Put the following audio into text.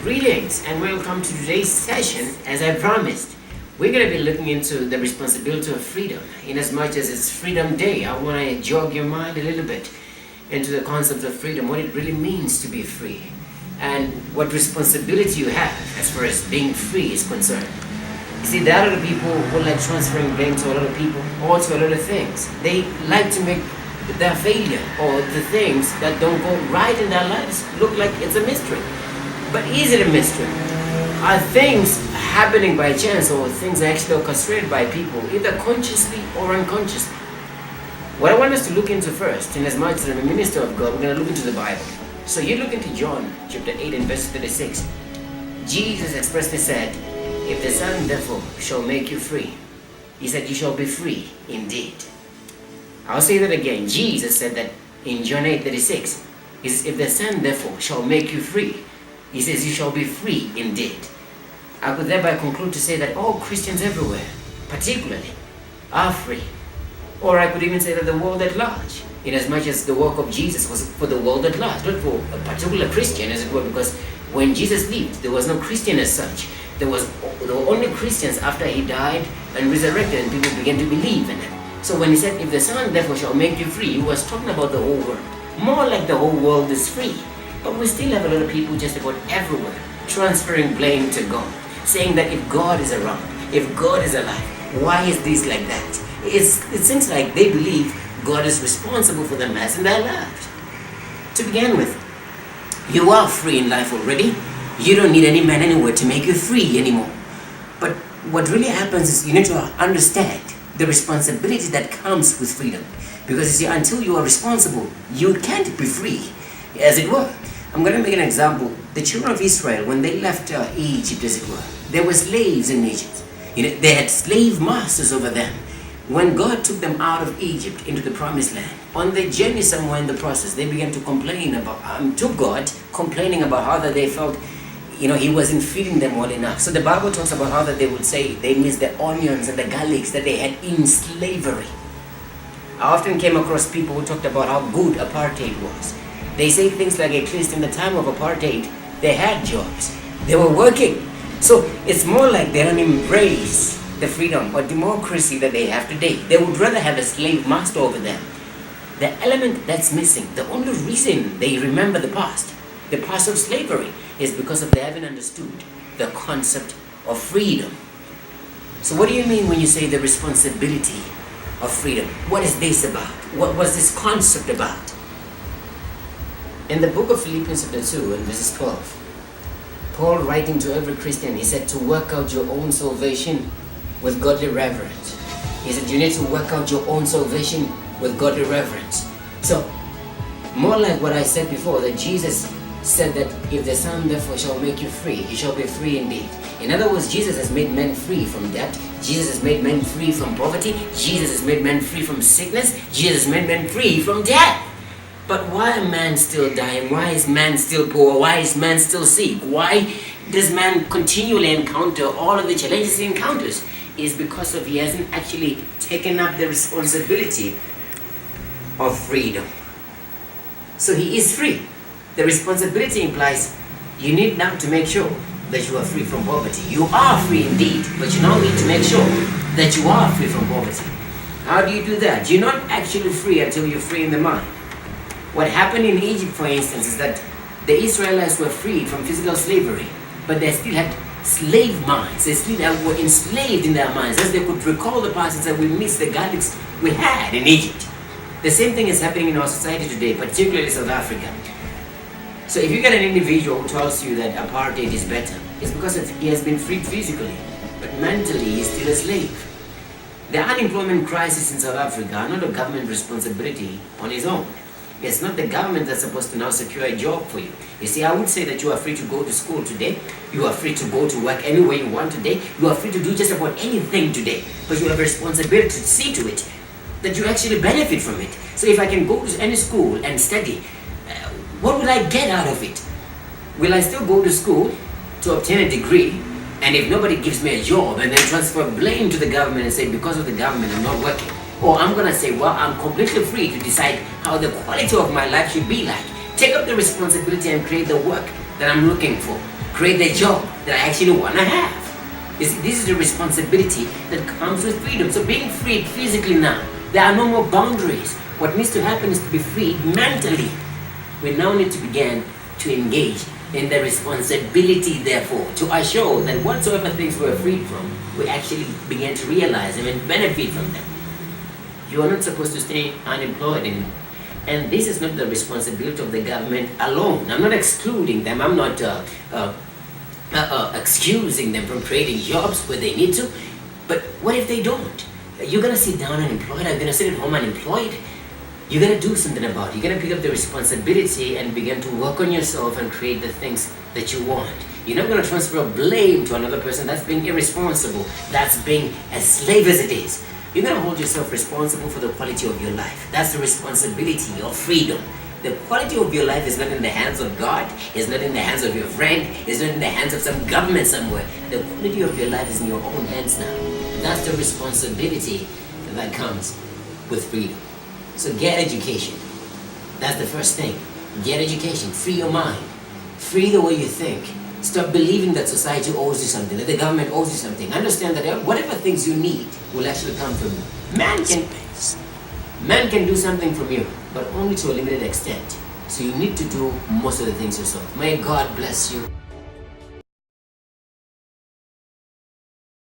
Greetings and welcome to today's session. As I promised, we're going to be looking into the responsibility of freedom. In as much as it's Freedom Day, I want to jog your mind a little bit into the concept of freedom, what it really means to be free, and what responsibility you have as far as being free is concerned. You see, there are a lot of people who like transferring blame to a lot of people or to a lot of things. They like to make their failure or the things that don't go right in their lives look like it's a mystery. But is it a mystery? Are things happening by chance or things actually orchestrated by people, either consciously or unconsciously? What I want us to look into first, in as much as I'm a minister of God, we're going to look into the Bible. So you look into John chapter 8 and verse 36. Jesus expressly said, "If the Son therefore shall make you free," he said, "you shall be free indeed." I'll say that again. Jesus said that in John 8:36. He says, "If the Son therefore shall make you free," he says, "you shall be free indeed." I could thereby conclude to say that all Christians everywhere, particularly, are free. Or I could even say that the world at large, in as much as the work of Jesus was for the world at large, not for a particular Christian, as it were, because when Jesus lived, there was no Christian as such. There were only Christians after he died and resurrected, and people began to believe in him. So when he said, "If the Son therefore shall make you free," he was talking about the whole world. More like the whole world is free. But we still have a lot of people just about everywhere transferring blame to God, saying that if God is around, if God is alive, why is this like that? It seems like they believe God is responsible for the mess in their lives. To begin with, you are free in life already. You don't need any man anywhere to make you free anymore. But what really happens is you need to understand the responsibility that comes with freedom. Because you see, until you are responsible, you can't be free, as it were. I'm going to make an example. The children of Israel, when they left Egypt, as it were, they were slaves in Egypt. They had slave masters over them. When God took them out of Egypt into the promised land, on the journey somewhere in the process, they began to complain about, to God, complaining about how that they felt, he wasn't feeding them well enough. So the Bible talks about how that they would say they missed the onions and the garlics that they had in slavery. I often came across people who talked about how good apartheid was. They say things like, at least in the time of apartheid, they had jobs. They were working. So it's more like they don't embrace the freedom or democracy that they have today. They would rather have a slave master over them. The element that's missing, the only reason they remember the past of slavery, is because of they haven't understood the concept of freedom. So what do you mean when you say the responsibility of freedom? What is this about? What was this concept about? In the book of Philippians chapter 2 and verses 12, Paul, writing to every Christian, he said to work out your own salvation with godly reverence. He said you need to work out your own salvation with godly reverence. So, more like what I said before, that Jesus said that if the Son therefore shall make you free, you shall be free indeed. In other words, Jesus has made men free from debt. Jesus has made men free from poverty. Jesus has made men free from sickness. Jesus has made men free from death. But why are man still dying? Why is man still poor? Why is man still sick? Why does man continually encounter all of the challenges he encounters? Is because he hasn't actually taken up the responsibility of freedom. So he is free. The responsibility implies you need now to make sure that you are free from poverty. You are free indeed, but you now need to make sure that you are free from poverty. How do you do that? You're not actually free until you're free in the mind. What happened in Egypt, for instance, is that the Israelites were freed from physical slavery, but they still had slave minds. They still were enslaved in their minds, as they could recall the past and say, we miss the garlics we had in Egypt. The same thing is happening in our society today, particularly South Africa. So if you get an individual who tells you that apartheid is better, it's because he has been freed physically, but mentally he's still a slave. The unemployment crisis in South Africa are not a government responsibility on its own. It's not the government that's supposed to now secure a job for you. You see, I would say that you are free to go to school today. You are free to go to work anywhere you want today. You are free to do just about anything today. But you have a responsibility to see to it that you actually benefit from it. So if I can go to any school and study, what will I get out of it? Will I still go to school to obtain a degree? And if nobody gives me a job and then transfer blame to the government and say, because of the government I'm not working? Or I'm going to say, well, I'm completely free to decide how the quality of my life should be like. Take up the responsibility and create the work that I'm looking for. create the job that I actually want to have. This is the responsibility that comes with freedom. So being freed physically now, there are no more boundaries. What needs to happen is to be freed mentally. We now need to begin to engage in the responsibility, therefore, to assure that whatsoever things we're freed from, we actually begin to realize them and benefit from them. You are not supposed to stay unemployed anymore. And this is not the responsibility of the government alone. I'm not excluding them. I'm not excusing them from creating jobs where they need to. But what if they don't? You're going to sit down unemployed. I'm going to sit at home unemployed. You're going to do something about it. You're going to pick up the responsibility and begin to work on yourself and create the things that you want. You're not going to transfer blame to another person. That's being irresponsible. That's being as slave as it is. You're going to hold yourself responsible for the quality of your life. That's the responsibility of freedom. The quality of your life is not in the hands of God. It's not in the hands of your friend. It's not in the hands of some government somewhere. The quality of your life is in your own hands now. That's the responsibility that comes with freedom. So get education. That's the first thing. Get education. Free your mind. Free the way you think. Stop believing that society owes you something, that the government owes you something. Understand that whatever things you need will actually come from you. Man can do something from you, but only to a limited extent. So you need to do most of the things yourself. May God bless you.